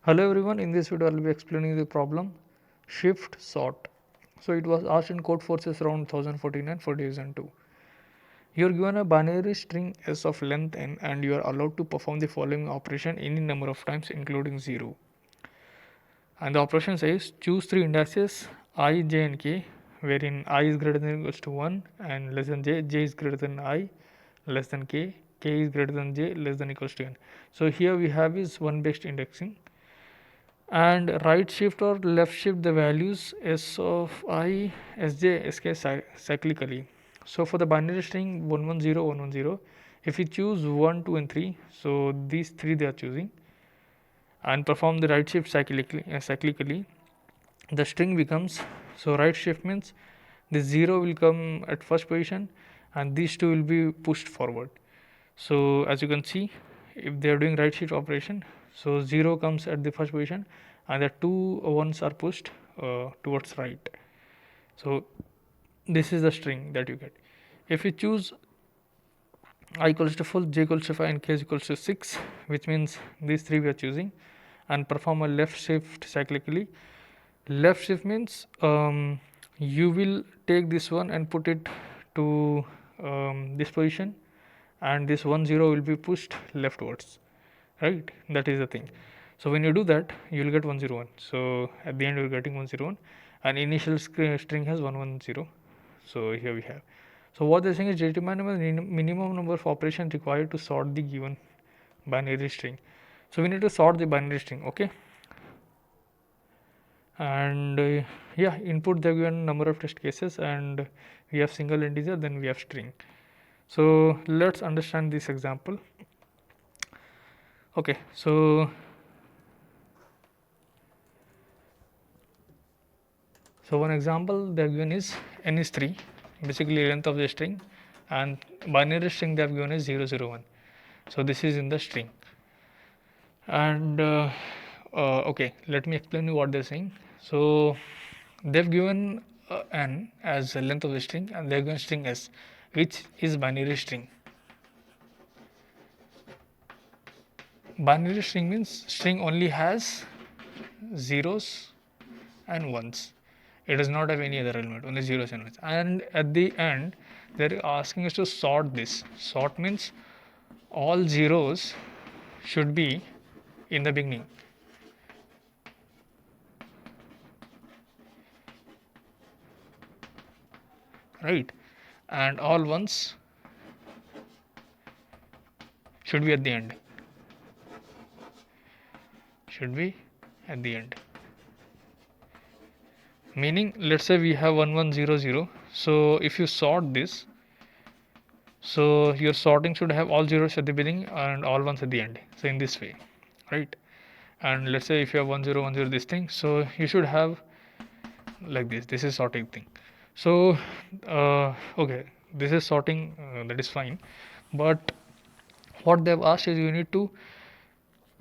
Hello everyone, in this video I will be explaining the problem shift sort. So it was asked in Codeforces around 2014 and for 2002. You are given a binary string s of length n and you are allowed to perform the following operation any number of times including 0. And the operation says choose three indices I, j and k wherein I is greater than or equals to 1 and less than j is greater than I, less than k is greater than j, less than or equals to n. So here we have is one based indexing, and right shift or left shift the values s of I, sj, sk cyclically. So for the binary string 110 110, if you choose 1 2 and 3, so these three they are choosing and perform the right shift cyclically, the string becomes, so right shift means the 0 will come at first position and these two will be pushed forward. So as you can see, if they are doing right shift operation, so 0 comes at the first position and the two ones are pushed towards right. So this is the string that you get. If you choose I equals to full, j equals to 5 and k is equals to 6, which means these three we are choosing, and perform a left shift cyclically. Left shift means you will take this one and put it to this position and this 10 will be pushed leftwards, right? That is the thing. So when you do that, you will get 101. So at the end you are getting 101 and initial string has 110. So here we have. So what they are saying is determine the minimum number of operations required to sort the given binary string. So we need to sort the binary string, okay? And yeah, input they have given number of test cases and we have single integer, then we have string. So let's understand this example. Okay, so one example they have given is n is 3, basically length of the string, and binary string they have given is 001. So this is in the string. And okay, let me explain you what they're saying. So they've given n as the length of the string and they've given string s, which is binary string. Binary string means string only has zeros and ones. It does not have any other element, only zeros and ones. And at the end, they're asking us to sort this. Sort means all zeros should be in the beginning. Right? And all ones should be at the end. Should be at the end. Meaning, let's say we have 1100. So if you sort this, so your sorting should have all zeros at the beginning and all ones at the end. So in this way, right? And let's say if you have 1010 this thing, so you should have like this. This is sorting thing. So okay, this is sorting, that is fine. But what they've asked is you need to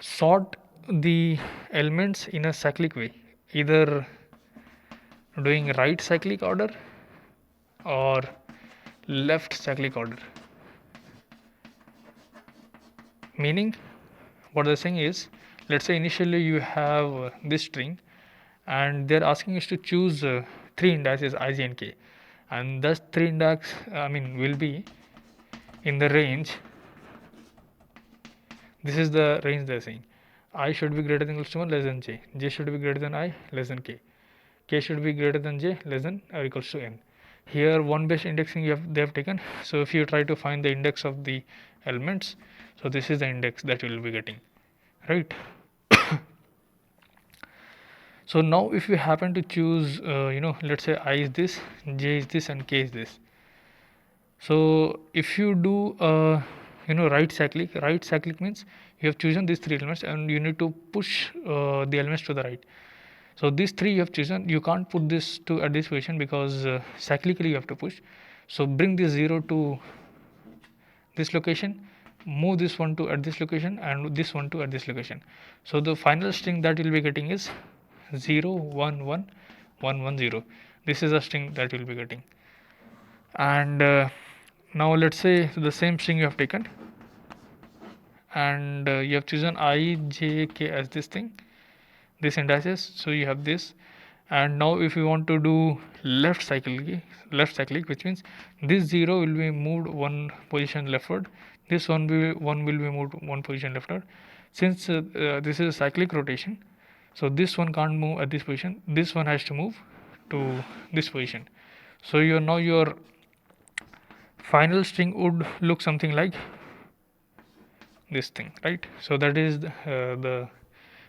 sort the elements in a cyclic way, either doing right cyclic order or left cyclic order. Meaning what they're saying is, let's say initially you have this string and they're asking us to choose three indices I, j and k, and thus three index will be in the range. This is the range they're saying. I should be greater than or equals to 1, less than j should be greater than I, less than k should be greater than j, less than or equals to n. Here one based indexing they have taken. So if you try to find the index of the elements, so this is the index that you will be getting, right? So now if you happen to choose let's say I is this, j is this and k is this. So if you do right cyclic means you have chosen these three elements and you need to push the elements to the right. So these three you have chosen, you can't put this to at this position because cyclically you have to push. So bring this 0 to this location, move this one to at this location and this one to at this location. So the final string that you'll be getting is 0 1 1 1 1 0. This is a string that you'll be getting. And now let's say the same string you have taken and you have chosen I, j, k as this thing, this indices, so you have this. And now if you want to do left cyclic, which means this 0 will be moved one position leftward, this one will be moved one position leftward. Since this is a cyclic rotation, so this one can't move at this position, this one has to move to this position. So your final string would look something like this thing, right? So that is the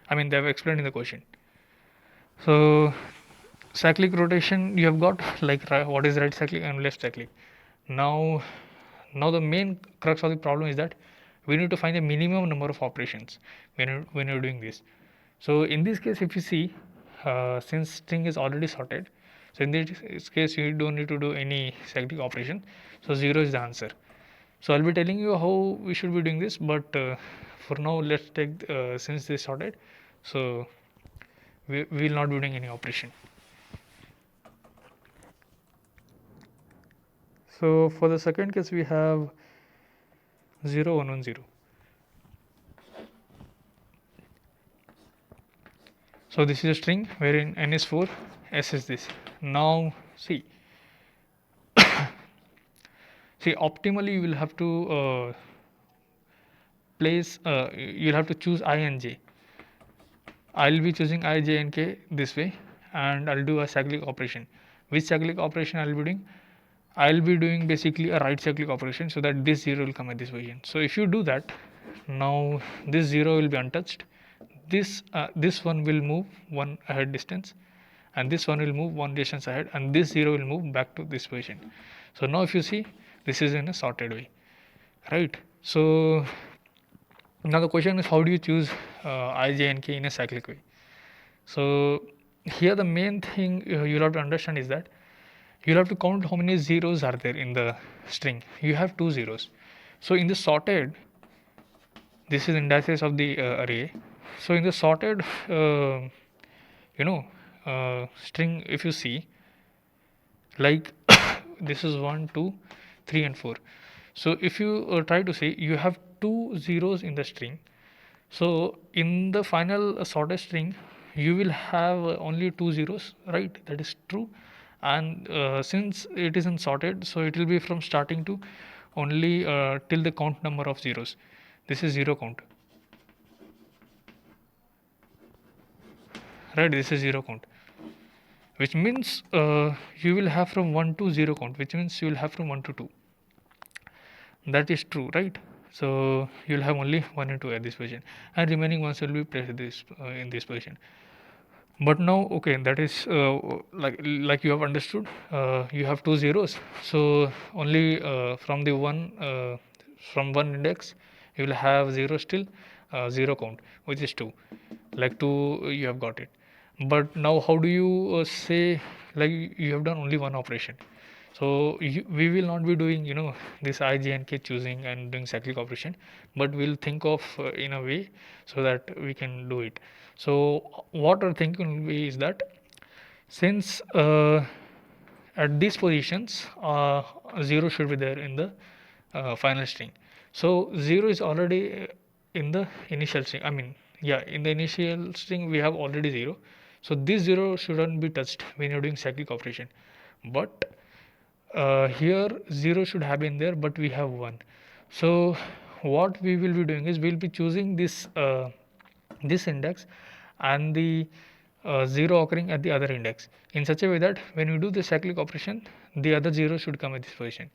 I mean, they have explained in the question. So cyclic rotation you have got, like what is right cyclic and left cyclic. Now the main crux of the problem is that we need to find the minimum number of operations when you're doing this. So in this case, if you see, since string is already sorted, so in this case you don't need to do any cyclic operation, so 0 is the answer. So I'll be telling you how we should be doing this, but for now let's take since this sorted, so we will not be doing any operation. So for the second case we have 0 1 1 0. So this is a string wherein n is 4, s is this. Now see optimally you will have to you'll have to choose I and j. I'll be choosing I, j and k this way, and I'll do a cyclic operation. Which cyclic operation I'll be doing? I'll be doing basically a right cyclic operation, so that this 0 will come at this position. So if you do that, now this 0 will be untouched, this one will move one ahead distance, and this one will move one distance ahead, and this 0 will move back to this position. So now if you see, this is in a sorted way, right? So now the question is, how do you choose I, j and k in a cyclic way? So here the main thing you'll have to understand is that you'll have to count how many zeros are there in the string. You have 2 zeros. So in the sorted, this is indices of the array. So in the sorted string, if you see, like this is 1 2 3 and 4. So if you try to say, you have 2 zeros in the string, so in the final sorted string you will have only 2 zeros, right? That is true. And since it isn't sorted, so it will be from starting to only till the count number of zeros. This is 0 count, right? This is 0 count, which means you will have from 1 to 0 count, which means you will have from 1 to 2. That is true, right? So you'll have only 1 and 2 at this position, and remaining ones will be placed in this position. But now, okay, that is like you have understood, you have 2 zeros, so only from one index you will have 0 still, 0 count, which is 2, like 2 you have got it. But now how do you say, like you have done only one operation? So we will not be doing this I, j and k choosing and doing cyclic operation, but we'll think of in a way so that we can do it. So what our thinking will be is that, since at these positions 0 should be there in the final string, so 0 is already in the initial string, in the initial string we have already 0, so this 0 shouldn't be touched when you're doing cyclic operation. But here 0 should have been there, but we have 1. So what we will be doing is, we'll be choosing this index and the 0 occurring at the other index, in such a way that when we do the cyclic operation, the other 0 should come at this position.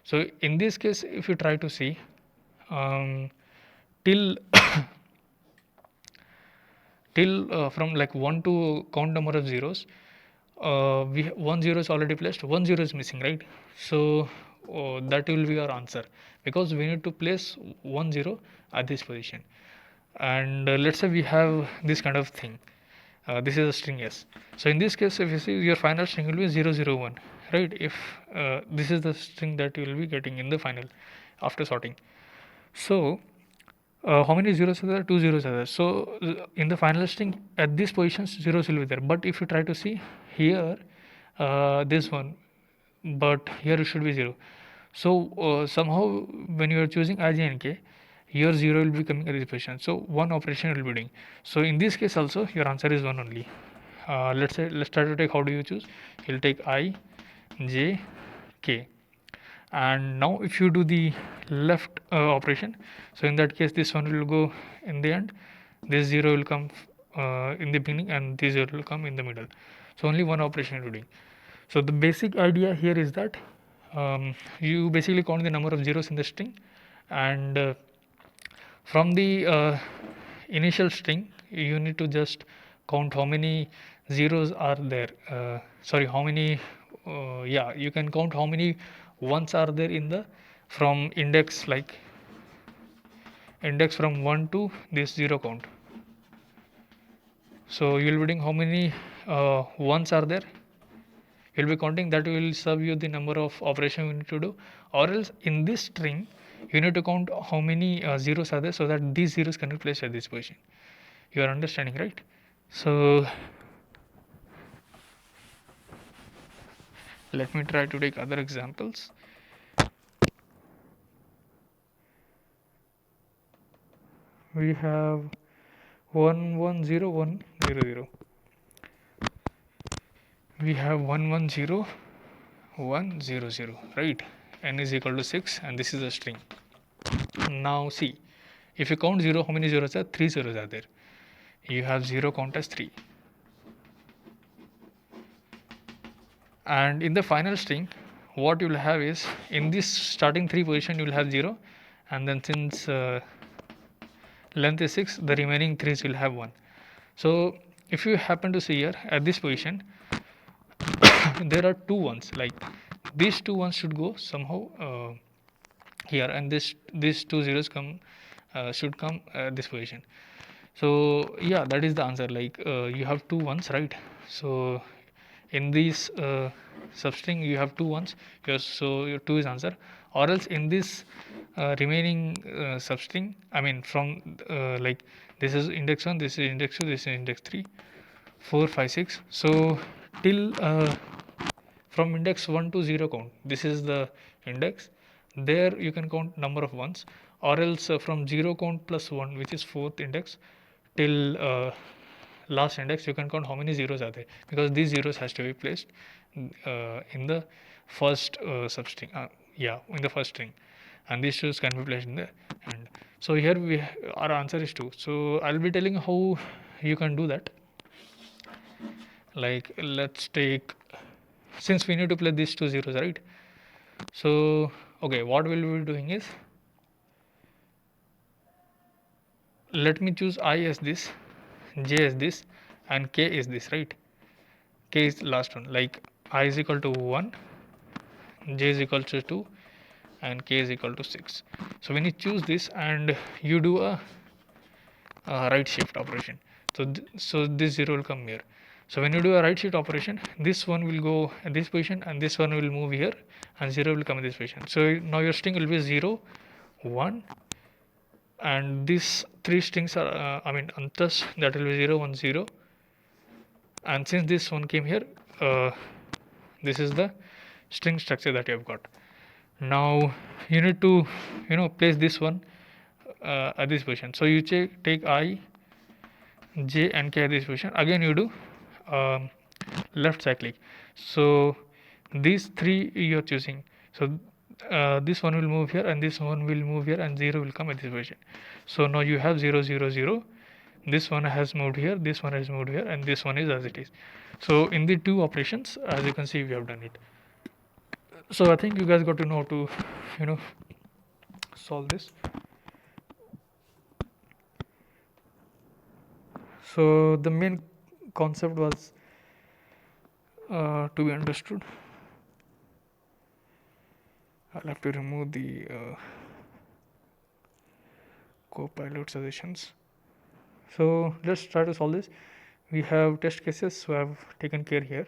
So in this case, if you try to see, till from like 1 to count number of zeros, we 1 0 is already placed, 1 0 is missing, right? So that will be our answer, because we need to place 1 0 at this position. And let's say we have this kind of thing, this is a string s. So in this case, if you see, your final string will be 0 0 1, right? If this is the string that you will be getting in the final after sorting. So how many zeros are there? 2 zeros are there. So in the final string, at these positions, zeros will be there. But if you try to see here, this one, but here it should be 0. So somehow when you are choosing I, j and k, your 0 will be coming at this position. So one operation will be doing. So in this case also your answer is 1 only. Let's try to take, how do you choose? You'll take I, J, K. And now if you do the left operation, so in that case this one will go in the end, this 0 will come in the beginning, and this 0 will come in the middle. So only one operation you're doing. So the basic idea here is that you basically count the number of zeros in the string, and from the initial string you need to just count how many zeros are there, sorry, how many yeah, you can count how many ones are there in the, from index, like index from 1 to this 0 count. So you will be doing how many ones are there, you will be counting. That will serve you the number of operation you need to do. Or else in this string you need to count how many zeros are there, so that these zeros can be placed at this position. You are understanding, right? So let me try to take other examples. We have 1 1 0 1 0 0. We have 1 1 0 1 0 0, right? N is equal to 6, and this is a string. Now see, if you count 0, how many zeros are? 3 zeros are there. You have 0 count as 3. And in the final string, what you will have is, in this starting 3 position you will have 0, and then since length is 6, the remaining 3s will have 1. So if you happen to see here at this position there are 2 ones, like these 2 ones should go somehow here, and these 2 zeros come should come at this position. So yeah, that is the answer. Like you have 2 ones, right? So in this substring you have 2 ones, so your 2 is answer. Or else in this remaining substring, I mean from like this is index 1, this is index 2, this is index 3, 4, 5, 6. So till from index 1 to 0 count, this is the index, there you can count number of ones. Or else from 0 count plus 1, which is 4th index, till last index you can count how many zeros are there, because these zeros has to be placed in the first substring, yeah, in the first string, and these zeros can be placed in the end. So here our answer is 2. So I'll be telling how you can do that. Like let's take, since we need to play these 2 zeros, right? So okay, what we'll be doing is, let me choose I as this, J as this, and K is this, right? K is the last one. Like I is equal to 1, J is equal to 2, and K is equal to 6. So when you choose this and you do a right shift operation, so this 0 will come here. So when you do a right shift operation, this one will go at this position, and this one will move here, and 0 will come in this position. So now your string will be 0 1, and these 3 strings are I mean untouched, that will be 0 1 0. And since this one came here, this is the string structure that you have got. Now you need to place this one at this position. So you take I, J, and K at this position. Again you do left cyclic. So these 3 you are choosing. So this one will move here, and this one will move here, and 0 will come at this position. So now you have 0 0 0. This one has moved here, this one has moved here, and this one is as it is. So in the 2 operations, as you can see, we have done it. So I think you guys got to know how to solve this. So the main concept was to be understood. I'll have to remove the Copilot suggestions. So let's try to solve this. We have test cases, so I have taken care here,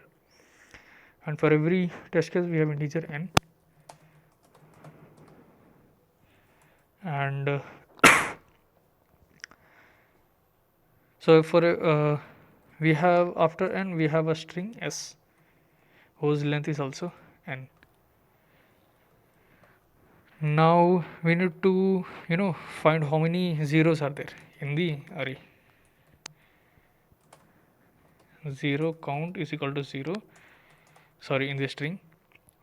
and for every test case we have integer n, and so for we have, after n we have a string s whose length is also n. Now we need to find how many zeros are there in the array. Zero count is equal to 0, sorry, in the string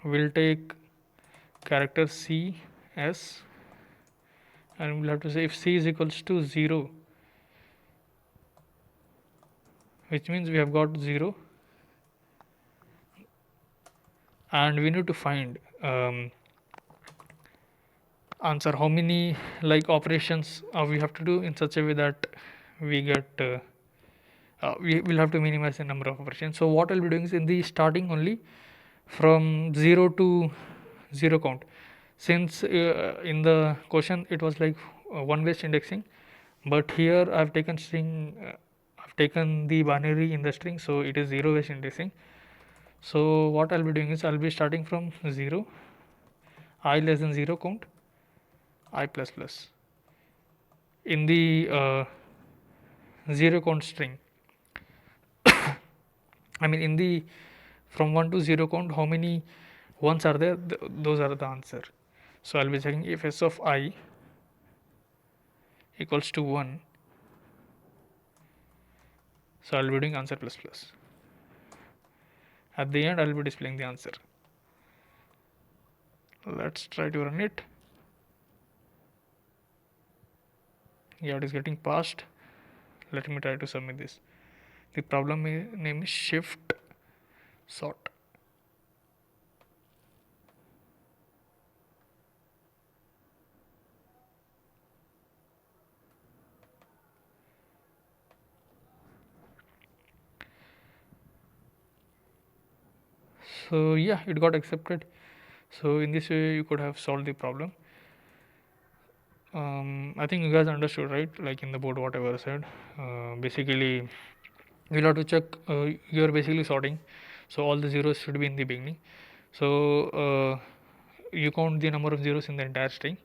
we'll take character C S, and we'll have to say if C is equals to 0, which means we have got 0, and we need to find answer how many like operations we have to do in such a way that we get we will have to minimize the number of operations. So what I'll be doing is in the starting only from 0 to 0 count, since in the question it was like one based indexing, but here I've taken string I've taken the binary in the string, so it is 0 based indexing. So what I'll be doing is I'll be starting from 0, I less than 0 count, I plus plus in the 0 count string. I mean in the from 1 to 0 count how many ones are there, those are the answer. So I'll be checking if s of I equals to 1, so I'll be doing answer plus plus. At the end I'll be displaying the answer. Let's try to run it. Yeah, it is getting passed. Let me try to submit this. The problem name is shift sort. So yeah, it got accepted. So in this way you could have solved the problem. I think you guys understood, right? Like in the board whatever I said. Basically you'll have to check you're basically sorting, so all the zeros should be in the beginning. So you count the number of zeros in the entire string.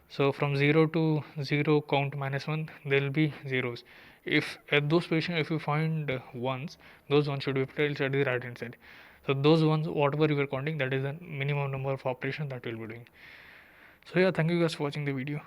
So from 0 to 0 count minus 1, there will be zeros. If at those positions if you find ones, those ones should be placed at the right hand side. So those ones whatever you are counting, that is the minimum number of operations that we will be doing. So yeah, thank you guys for watching the video.